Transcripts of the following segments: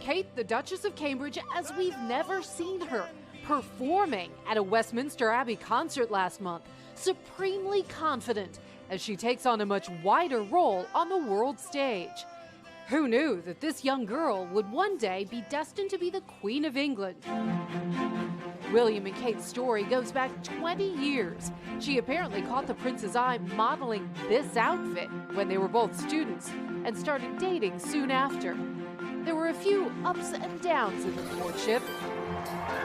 Kate, the Duchess of Cambridge, as we've never seen her, performing at a Westminster Abbey concert last month, supremely confident as she takes on a much wider role on the world stage. Who knew that this young girl would one day be destined to be the Queen of England? William and Kate's story goes back 20 years. She apparently caught the prince's eye modeling this outfit when they were both students and started dating soon after. There were a few ups and downs in the courtship,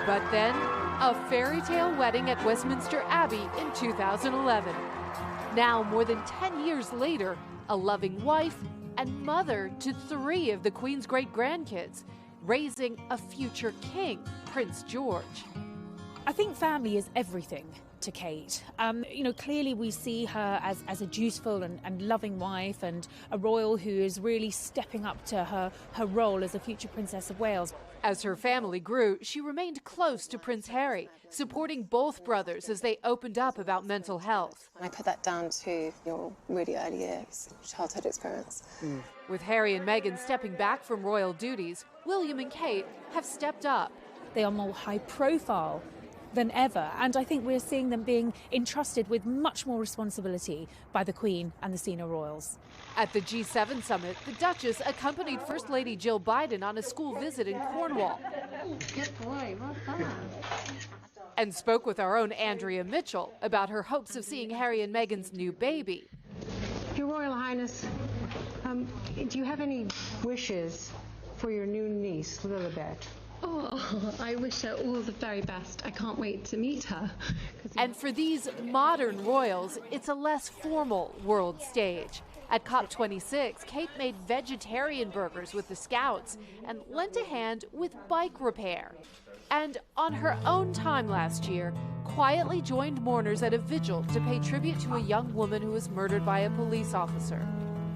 but then a fairy tale wedding at Westminster Abbey in 2011. Now, more than 10 years later, a loving wife and mother to 3 of the Queen's great-grandkids, raising a future king, Prince George. I think family is everything to Kate. Clearly we see her as a dutiful and loving wife and a royal who is really stepping up to her role as a future Princess of Wales. As her family grew, she remained close to Prince Harry, supporting both brothers as they opened up about mental health. I put that down to your really early years, childhood experience. With Harry and Meghan stepping back from royal duties, William and Kate have stepped up. They are more high profile than ever, and I think we're seeing them being entrusted with much more responsibility by the Queen and the senior royals. At the G7 summit, the Duchess accompanied First Lady Jill Biden on a school visit in Cornwall. Good boy, well done. And spoke with our own Andrea Mitchell about her hopes of seeing Harry and Meghan's new baby. Your Royal Highness, do you have any wishes for your new niece, Lilibet? Oh, I wish her all the very best. I can't wait to meet her. And for these modern royals, it's a less formal world stage. At COP26, Kate made vegetarian burgers with the Scouts and lent a hand with bike repair. And on her own time last year, quietly joined mourners at a vigil to pay tribute to a young woman who was murdered by a police officer.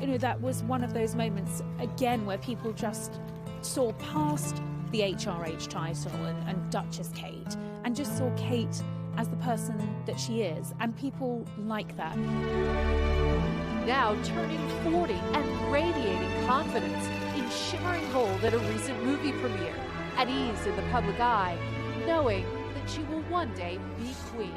That was one of those moments, again, where people just saw past the HRH title and Duchess Kate, and just saw Kate as the person that she is, and people like that. Now turning 40 and radiating confidence in shimmering gold at a recent movie premiere, at ease in the public eye, knowing that she will one day be queen.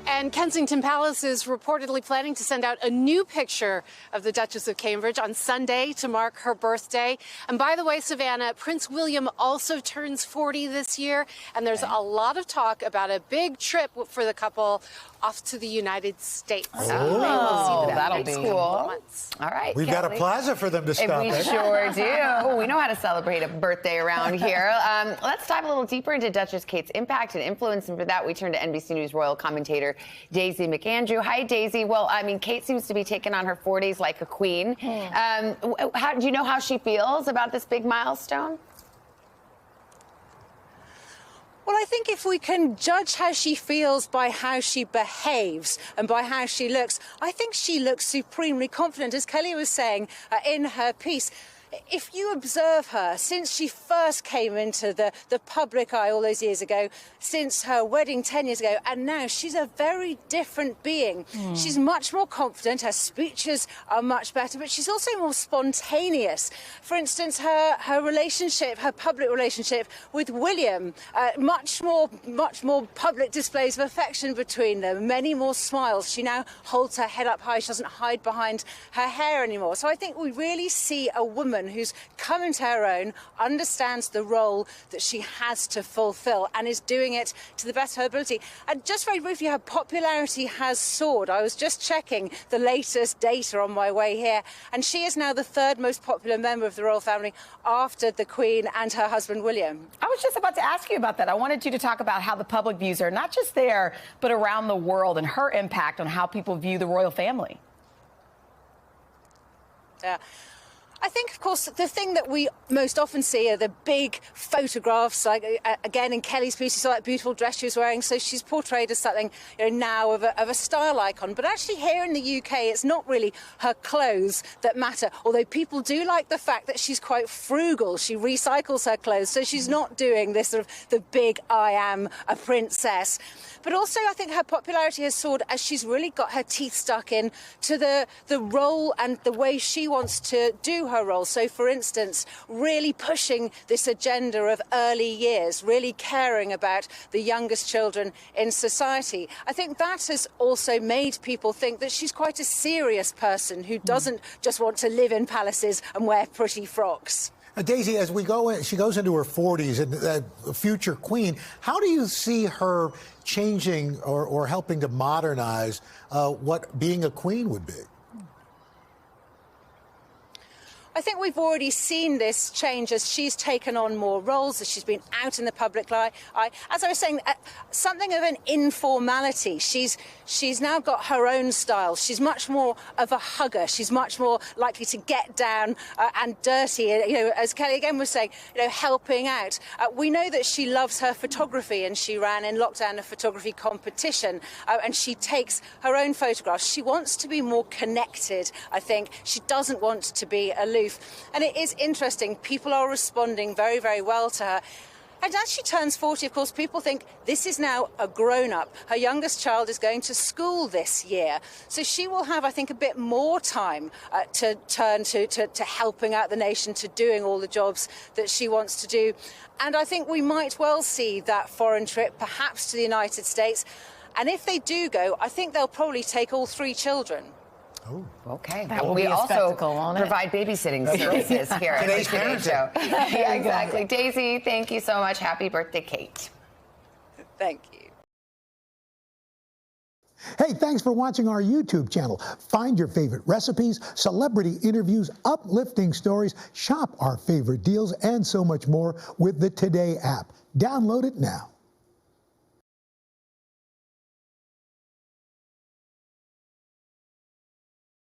And Kensington Palace is reportedly planning to send out a new picture of the Duchess of Cambridge on Sunday to mark her birthday. And by the way, Savannah, Prince William also turns 40 this year, and there's a lot of talk about a big trip for the couple off to the United States. Oh, that'll be cool. All right, We've got a plaza for them to stop at. We sure do. We know how to celebrate a birthday around here. Let's dive a little deeper into Duchess Kate's impact and influence, and for that, we turn to NBC News royal commentator Daisy McAndrew. Hi, Daisy. Well, I mean, Kate seems to be taking on her 40s like a queen. Do you know how she feels about this big milestone? Well, I think if we can judge how she feels by how she behaves and by how she looks, I think she looks supremely confident. As Kelly was saying in her piece, if you observe her since she first came into the public eye all those years ago, since her wedding 10 years ago, and now she's a very different being. She's much more confident, her speeches are much better, but she's also more spontaneous. For instance, her relationship, her public relationship with William, much more public displays of affection between them, many more smiles. She now holds her head up high, she doesn't hide behind her hair anymore. So I think we really see a woman who's come into her own, understands the role that she has to fulfill, and is doing it to the best of her ability. And just very briefly, her popularity has soared. I was just checking the latest data on my way here, and she is now the 3rd most popular member of the royal family after the Queen and her husband William. I was just about to ask you about that. I wanted you to talk about how the public views her, not just there, but around the world, and her impact on how people view the royal family. Yeah. I think, of course, the thing that we most often see are the big photographs, like, again, in Kelly's piece, you saw that beautiful dress she was wearing, so she's portrayed as something, now of a style icon. But actually here in the UK, it's not really her clothes that matter, although people do like the fact that she's quite frugal. She recycles her clothes, so she's not doing this sort of the big I am a princess. But also, I think her popularity has soared as she's really got her teeth stuck in to the role and the way she wants to do her role. So, for instance, really pushing this agenda of early years, really caring about the youngest children in society. I think that has also made people think that she's quite a serious person who doesn't just want to live in palaces and wear pretty frocks. Daisy, as we go in, she goes into her 40s and future queen. How do you see her changing or helping to modernize what being a queen would be? I think we've already seen this change as she's taken on more roles, as she's been out in the public eye. As I was saying, something of an informality. She's now got her own style. She's much more of a hugger. She's much more likely to get down and dirty. You know, as Kelly again was saying, you know, helping out. We know that she loves her photography, and she ran in lockdown a photography competition, and she takes her own photographs. She wants to be more connected, I think. She doesn't want to be aloof. And it is interesting, people are responding very, very well to her. And as she turns 40, of course, people think this is now a grown-up. Her youngest child is going to school this year. So she will have, I think, a bit more time to turn to helping out the nation, to doing all the jobs that she wants to do. And I think we might well see that foreign trip, perhaps to the United States. And if they do go, I think they'll probably take all 3 children. Oh, okay. That will we be a also spectacle, won't it? provide babysitting services here at the Today Show. Yeah, exactly. Daisy, thank you so much. Happy birthday, Kate. Thank you. Hey, thanks for watching our YouTube channel. Find your favorite recipes, celebrity interviews, uplifting stories, shop our favorite deals, and so much more with the Today app. Download it now.